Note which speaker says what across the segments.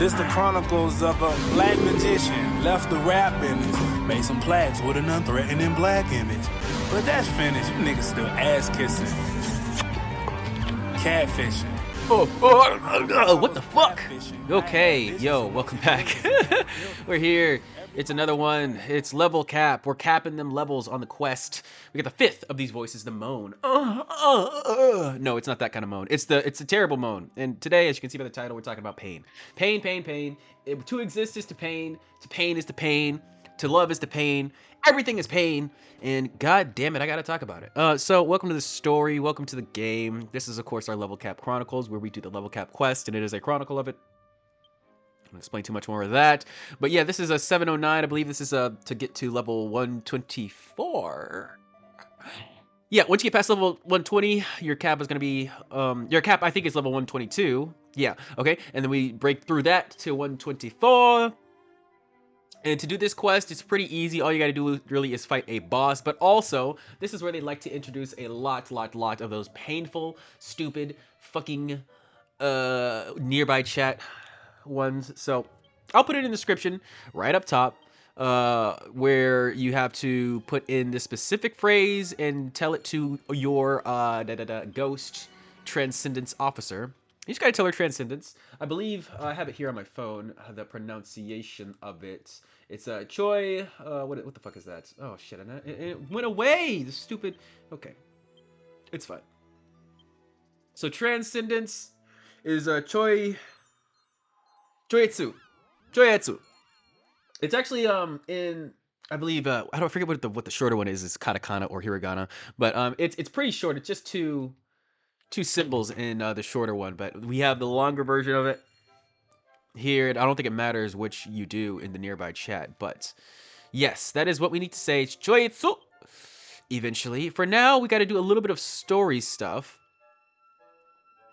Speaker 1: This the chronicles of a black magician. Left the rap business, made some plaques with an unthreatening black image. But that's finished, you niggas still ass kissing. Catfishing.
Speaker 2: What the fuck? Okay, yo, welcome back. We're here. It's another one. It's level cap. We're capping them levels on the quest. We got the fifth of these voices, the moan. No, it's not that kind of moan. It's a terrible moan. And today, as you can see by the title, we're talking about pain. Pain, pain, pain. To exist is to pain. To pain is to pain. To love is to pain. Everything is pain. And god damn it, I gotta talk about it. So welcome to the story. Welcome to the game. This is, of course, our level cap chronicles, where we do the level cap quest, and it is a chronicle of it. I don't explain too much more of that, but yeah, this is a 709. I believe this is to get to level 124. Yeah, once you get past level 120, your cap is gonna be your cap, I think, is level 122. Yeah, okay, and then we break through that to 124. And to do this quest, it's pretty easy. All you gotta do really is fight a boss, but also, this is where they like to introduce a lot of those painful, stupid, fucking, nearby chat ones. So, I'll put it in the description, right up top, where you have to put in the specific phrase and tell it to your, ghost transcendence officer. You just gotta tell her transcendence. I believe I have it here on my phone, the pronunciation of it. It's Choi. What the fuck is that? Oh shit! It went away. The stupid. Okay, it's fine. So transcendence is Choietsu. It's actually in, I believe, I don't forget what the shorter one is. It's katakana or hiragana, but it's pretty short. It's just two symbols in the shorter one, but we have the longer version of it here. I don't think it matters which you do in the nearby chat, but yes, that is what we need to say. It's Choitsu. Eventually. For now, we got to do a little bit of story stuff.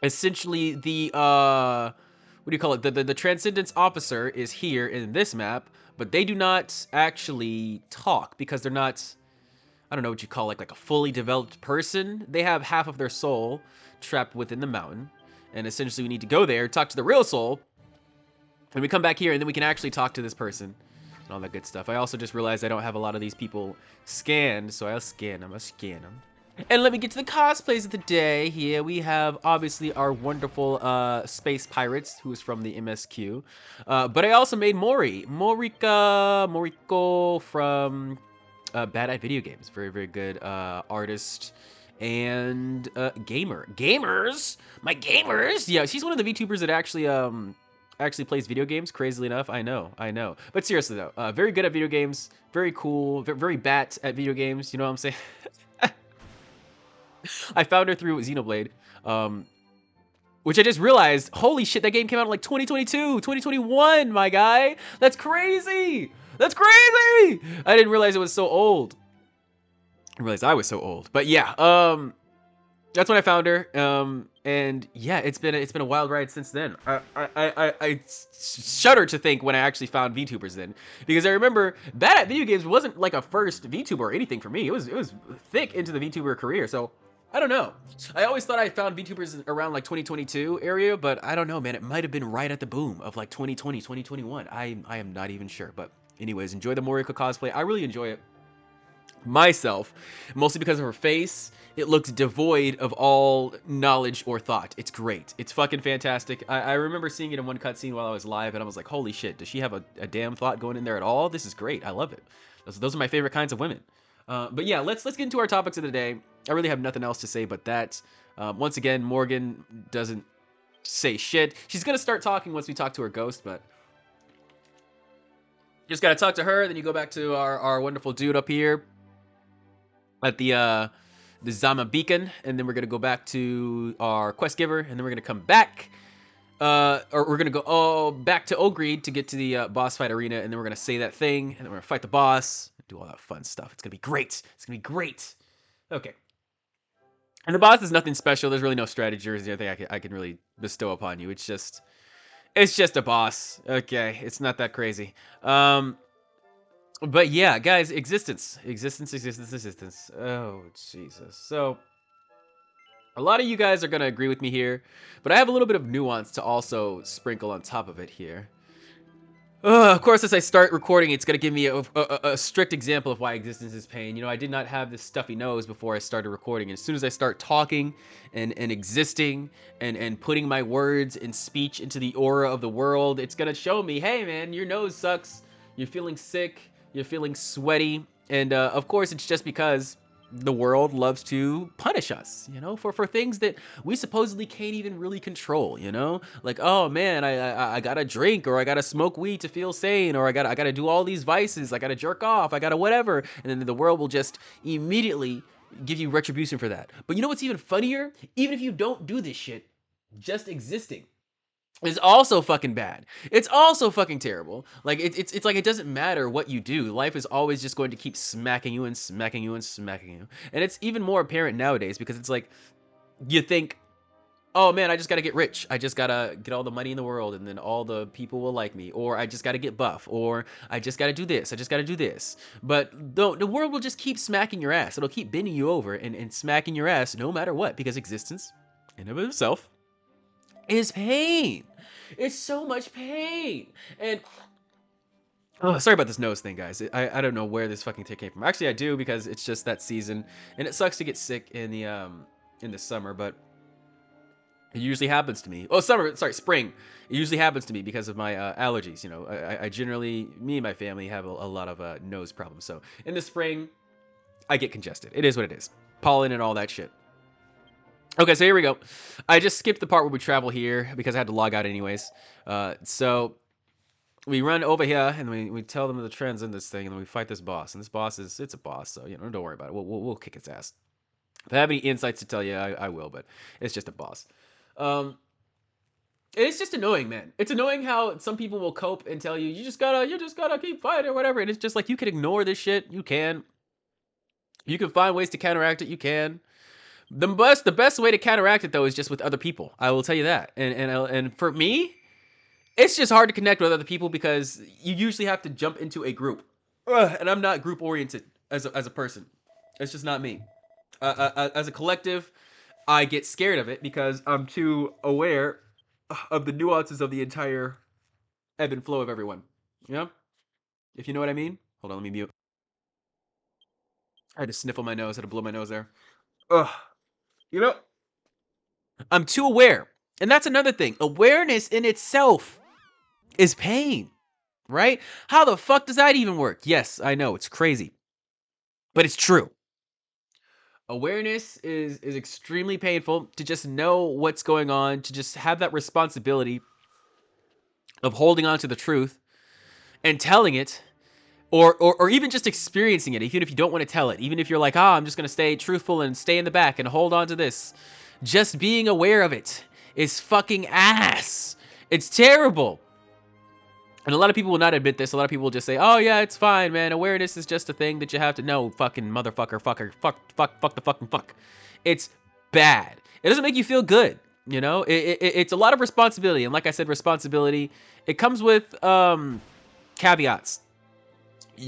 Speaker 2: Essentially, the what do you call it? The Transcendence Officer is here in this map, but they do not actually talk because they're not, I don't know what you call like a fully developed person. They have half of their soul trapped within the mountain, and essentially we need to go there, talk to the real soul, and we come back here, and then we can actually talk to this person and all that good stuff. I also just realized I don't have a lot of these people scanned, so I'll scan them. And let me get to the cosplays of the day. Here we have, obviously, our wonderful space pirates, who is from the MSQ. But I also made Moriko from Bad Eye Video Games. Very, very good artist and gamers. My gamers. Yeah, she's one of the VTubers that actually plays video games. Crazily enough, I know. But seriously though, very good at video games. Very cool. Very bat at video games. You know what I'm saying? I found her through Xenoblade, which I just realized, holy shit, that game came out in like 2022, 2021, my guy. That's crazy. That's crazy. I didn't realize it was so old. I realized I was so old. But yeah, that's when I found her. And yeah, it's been a wild ride since then. I shudder to think when I actually found VTubers then, because I remember Bad at Video Games wasn't like a first VTuber or anything for me. It was thick into the VTuber career. So I don't know. I always thought I found VTubers around like 2022 area, but I don't know, man. It might have been right at the boom of like 2020, 2021. I am not even sure. But anyways, enjoy the Moriko cosplay. I really enjoy it myself, mostly because of her face. It looks devoid of all knowledge or thought. It's great. It's fucking fantastic. I remember seeing it in one cutscene while I was live, and I was like, holy shit, does she have a damn thought going in there at all? This is great. I love it. Those are my favorite kinds of women. But yeah, let's get into our topics of the day. I really have nothing else to say but that. Once again, Morgan doesn't say shit. She's gonna start talking once we talk to her ghost, but just gotta talk to her, then you go back to our wonderful dude up here at the Zama Beacon, and then we're gonna go back to our quest giver, and then we're gonna come back, or we're gonna go back to Ogreed to get to the boss fight arena, and then we're gonna say that thing, and then we're gonna fight the boss, do all that fun stuff. It's gonna be great. It's gonna be great. Okay. And the boss is nothing special. There's really no strategy or anything I can really bestow upon you. It's just a boss. Okay, it's not that crazy. But yeah, guys, existence. Oh, Jesus. So, a lot of you guys are going to agree with me here, but I have a little bit of nuance to also sprinkle on top of it here. Of course, as I start recording, it's going to give me a strict example of why existence is pain. You know, I did not have this stuffy nose before I started recording. And as soon as I start talking and existing and putting my words and speech into the aura of the world, it's going to show me, hey, man, your nose sucks. You're feeling sick. You're feeling sweaty. And of course, it's just because the world loves to punish us, you know, for things that we supposedly can't even really control, you know, like, oh man, I gotta drink, or I gotta smoke weed to feel sane, or I gotta do all these vices, I gotta jerk off, I gotta whatever, and then the world will just immediately give you retribution for that. But you know what's even funnier? Even if you don't do this shit, just existing is also fucking bad. It's also fucking terrible. Like it's like it doesn't matter what you do. Life is always just going to keep smacking you and smacking you and smacking you. And it's even more apparent nowadays because it's like you think, oh man, I just gotta get rich. I just gotta get all the money in the world and then all the people will like me. Or I just gotta get buff. Or I just gotta do this. I just gotta do this. But the world will just keep smacking your ass. It'll keep bending you over and smacking your ass no matter what, because existence in and of itself is pain. It's so much pain. And oh, sorry about this nose thing, guys. I don't know where this fucking tick came from. Actually, I do, because it's just that season, and it sucks to get sick in the summer, but it usually happens to me. Oh, spring. It usually happens to me because of my allergies. You know, I generally, me and my family have a lot of nose problems. So in the spring, I get congested. It is what it is. Pollen and all that shit. Okay, so here we go. I just skipped the part where we travel here because I had to log out anyways. So we run over here and we tell them the trends in this thing, and then we fight this boss. And this boss it's a boss, so you know, don't worry about it. We'll kick its ass. If I have any insights to tell you, I will, but it's just a boss. It's just annoying, man. It's annoying how some people will cope and tell you, you just gotta keep fighting or whatever. And it's just like, you can ignore this shit. You can find ways to counteract it. You can. The best way to counteract it though is just with other people. I will tell you that. And for me, it's just hard to connect with other people because you usually have to jump into a group, and I'm not group oriented as a person. It's just not me. As a collective, I get scared of it because I'm too aware of the nuances of the entire ebb and flow of everyone. You know, if you know what I mean. Hold on, let me mute. I had to sniffle my nose. I had to blow my nose there. Ugh. You know, I'm too aware. And that's another thing. Awareness in itself is pain, right? How the fuck does that even work? Yes, I know, it's crazy, but it's true. Awareness is extremely painful. To just know what's going on, to just have that responsibility of holding on to the truth and telling it, or even just experiencing it, even if you don't want to tell it, even if you're like, I'm just going to stay truthful and stay in the back and hold on to this. Just being aware of it is fucking ass. It's terrible. And a lot of people will not admit this. A lot of people will just say, oh yeah, it's fine, man. Awareness is just a thing that you have to know. Fucking motherfucker, fuck the fucking fuck. It's bad. It doesn't make you feel good. You know, it's a lot of responsibility. And like I said, responsibility, it comes with caveats.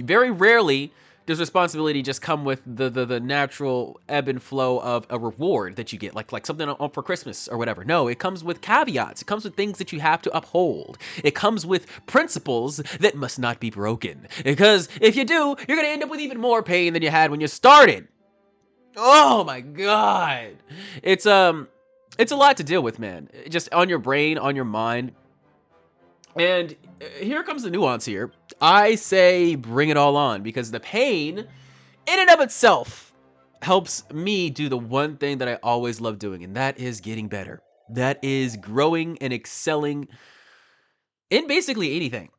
Speaker 2: Very rarely does responsibility just come with the natural ebb and flow of a reward that you get, like something for Christmas or whatever. No, it comes with caveats. It comes with things that you have to uphold. It comes with principles that must not be broken. Because if you do, you're going to end up with even more pain than you had when you started. Oh my God. It's a lot to deal with, man. Just on your brain, on your mind. And here comes the nuance here. I say bring it all on, because the pain in and of itself helps me do the one thing that I always love doing, and that is getting better. That is growing and excelling in basically anything.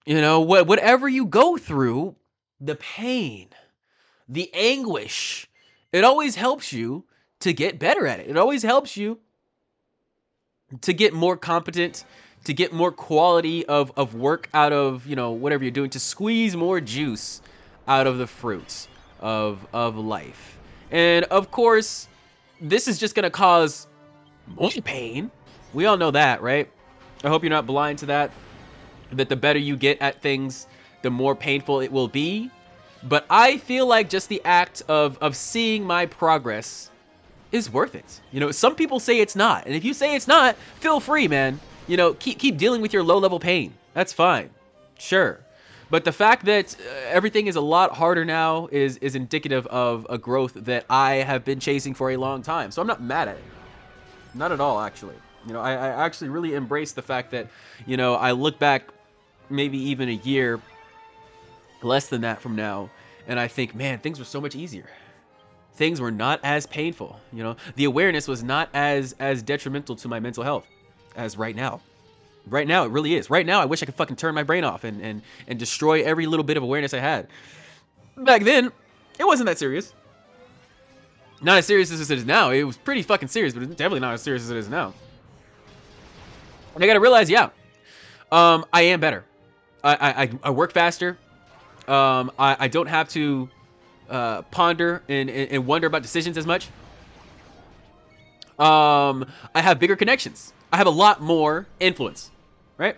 Speaker 2: You know, whatever you go through, the pain, the anguish, it always helps you to get better at it. It always helps you to get more competent, to get more quality of work out of, you know, whatever you're doing, to squeeze more juice out of the fruits of life. And of course, this is just going to cause more pain. We all know that, right? I hope you're not blind to that the better you get at things, the more painful it will be. But I feel like just the act of seeing my progress is worth it. You know, some people say it's not. And if you say it's not, feel free, man. You know, keep dealing with your low-level pain. That's fine. Sure. But the fact that everything is a lot harder now is indicative of a growth that I have been chasing for a long time. So I'm not mad at it. Not at all, actually. You know, I actually really embrace the fact that, you know, I look back maybe even a year, less than that from now, and I think, man, things were so much easier. Things were not as painful. You know, the awareness was not as detrimental to my mental health as right now. Right now, it really is. Right now, I wish I could fucking turn my brain off and destroy every little bit of awareness I had. Back then, it wasn't that serious. Not as serious as it is now. It was pretty fucking serious, but it's definitely not as serious as it is now. And I gotta realize, yeah, I am better. I work faster. I don't have to ponder and wonder about decisions as much. I have bigger connections. I have a lot more influence, right?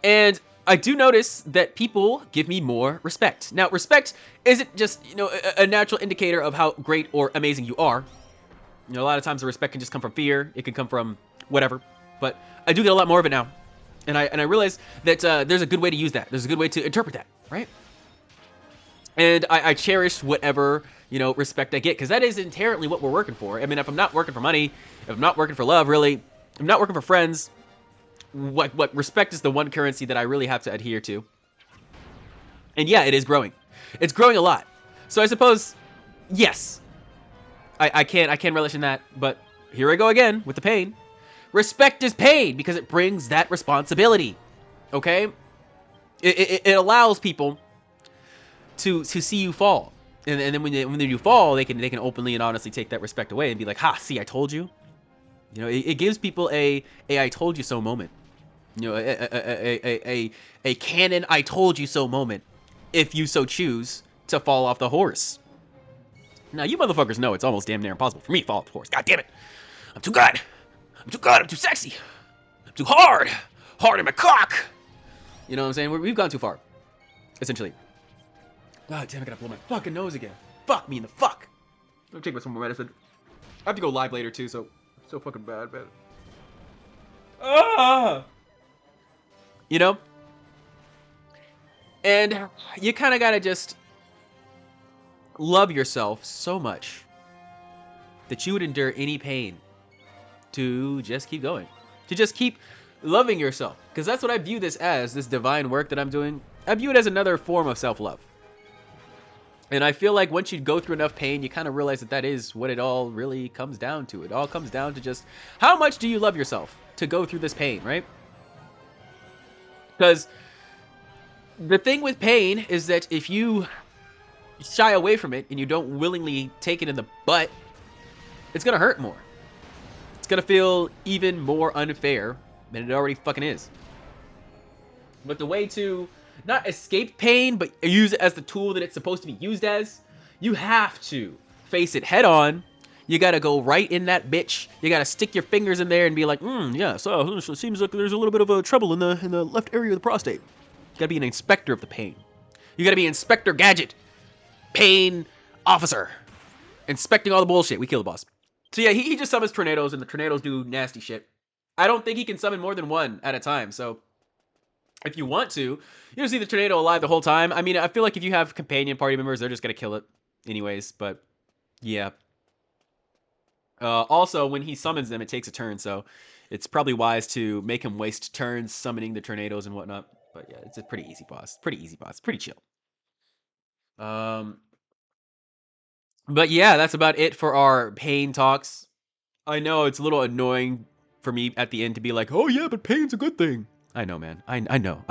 Speaker 2: And I do notice that people give me more respect. Now, respect isn't just, you know, a natural indicator of how great or amazing you are. You know, a lot of times the respect can just come from fear. It can come from whatever. But I do get a lot more of it now. And I realize that there's a good way to use that. There's a good way to interpret that, right? And I cherish whatever, you know, respect I get, because that is inherently what we're working for. I mean, if I'm not working for money, if I'm not working for love, really, if I'm not working for friends, what respect is the one currency that I really have to adhere to. And yeah, it is growing. It's growing a lot. So I suppose, yes, I can relish in that, but here I go again with the pain. Respect is pain because it brings that responsibility. Okay? It allows people to see you fall, and then when you fall, they can openly and honestly take that respect away and be like, "Ha, see, I told you." You know, it gives people a "I told you so" moment. You know, a canon "I told you so" moment, if you so choose to fall off the horse. Now, you motherfuckers know it's almost damn near impossible for me to fall off the horse. God damn it, I'm too good. I'm too good. I'm too sexy. I'm too hard. Hard in my cock. You know what I'm saying? We've gone too far, essentially. God damn, I gotta blow my fucking nose again. Fuck me in the fuck. I'm gonna take some more medicine. I have to go live later too, so fucking bad, man. Ah! You know? And you kind of gotta just love yourself so much that you would endure any pain to just keep going. To just keep loving yourself. Because that's what I view this as, this divine work that I'm doing. I view it as another form of self-love. And I feel like once you go through enough pain, you kind of realize that that is what it all really comes down to. It all comes down to just how much do you love yourself to go through this pain, right? Because the thing with pain is that if you shy away from it and you don't willingly take it in the butt, it's going to hurt more. It's going to feel even more unfair than it already fucking is. But the way to not escape pain, but use it as the tool that it's supposed to be used as, you have to face it head on. You gotta go right in that bitch. You gotta stick your fingers in there and be like, yeah, so it seems like there's a little bit of trouble in the left area of the prostate. You gotta be an inspector of the pain. You gotta be Inspector Gadget, pain officer, inspecting all the bullshit. We kill the boss. So yeah, he just summons tornadoes, and the tornadoes do nasty shit. I don't think he can summon more than one at a time, so if you want to, you just see the tornado alive the whole time. I mean, I feel like if you have companion party members, they're just gonna kill it anyways, but yeah. Also, when he summons them, it takes a turn, so it's probably wise to make him waste turns summoning the tornadoes and whatnot. But yeah, it's a pretty easy boss. Pretty chill. But yeah, that's about it for our pain talks. I know it's a little annoying for me at the end to be like, oh yeah, but pain's a good thing. I know, man. I know.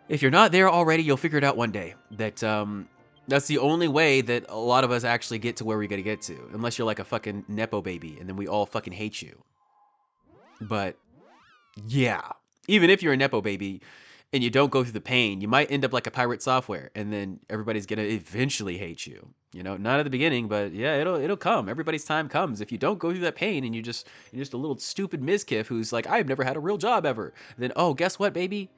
Speaker 2: If you're not there already, you'll figure it out one day. That's the only way that a lot of us actually get to where we gotta get to. Unless you're like a fucking Nepo baby, and then we all fucking hate you. But, yeah. Even if you're a Nepo baby, and you don't go through the pain, you might end up like a pirate software, and then everybody's gonna eventually hate you. You know, not at the beginning, but yeah, it'll come. Everybody's time comes. If you don't go through that pain, and you're just a little stupid miskiff who's like, I've never had a real job ever. Then, oh, guess what, baby?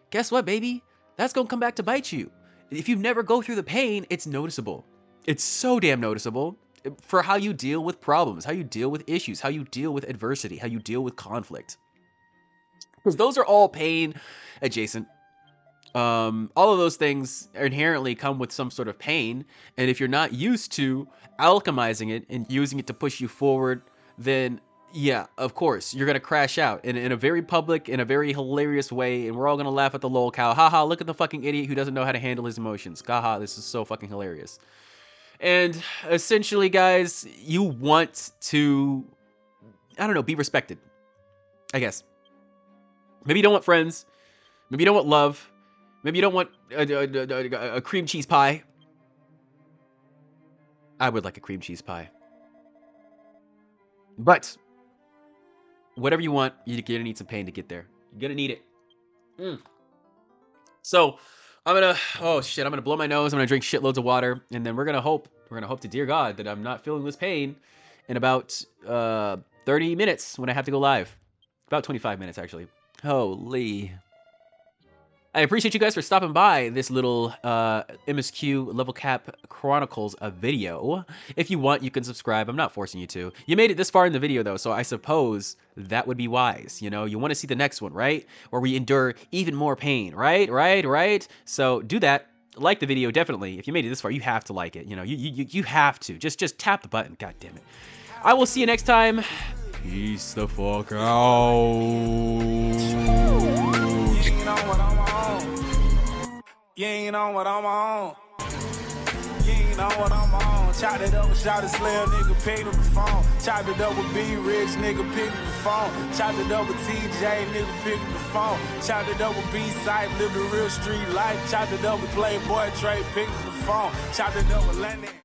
Speaker 2: That's gonna come back to bite you. If you never go through the pain, it's noticeable. It's so damn noticeable for how you deal with problems, how you deal with issues, how you deal with adversity, how you deal with conflict. because those are all pain adjacent. All of those things inherently come with some sort of pain, and if you're not used to alchemizing it and using it to push you forward, then yeah, of course, you're gonna crash out in a very public, in a very hilarious way, and we're all gonna laugh at the lol cow. Haha, look at the fucking idiot who doesn't know how to handle his emotions. Haha, this is so fucking hilarious. And essentially, guys, you want to, I don't know, be respected, I guess. Maybe you don't want friends. Maybe you don't want love. Maybe you don't want a cream cheese pie. I would like a cream cheese pie. But whatever you want, you're gonna need some pain to get there. You're gonna need it. So I'm gonna blow my nose. I'm gonna drink shitloads of water, and then we're gonna hope to dear God that I'm not feeling this pain in about 30 minutes when I have to go live. About 25 minutes, actually. Holy. I appreciate you guys for stopping by this little MSQ Level Cap Chronicles video. If you want, you can subscribe. I'm not forcing you to. You made it this far in the video, though, so I suppose that would be wise. You know, you want to see the next one, right? Where we endure even more pain, right? So do that. Like the video, definitely. If you made it this far, you have to like it. You know, you have to. Just tap the button. God damn it. I will see you next time. Peace the fuck out.
Speaker 1: You ain't on what I'm on. You ain't on what I'm on. Chop it up, shout it, slayer, nigga, pick up the phone. Chop it up with B, rich, nigga, pick up the phone. Chop it up with TJ, nigga, pick up the phone. Chop it up with B-side, live the real street life. Chop it up with Playboy, Trey, pick up the phone. Chop it up with Lennon.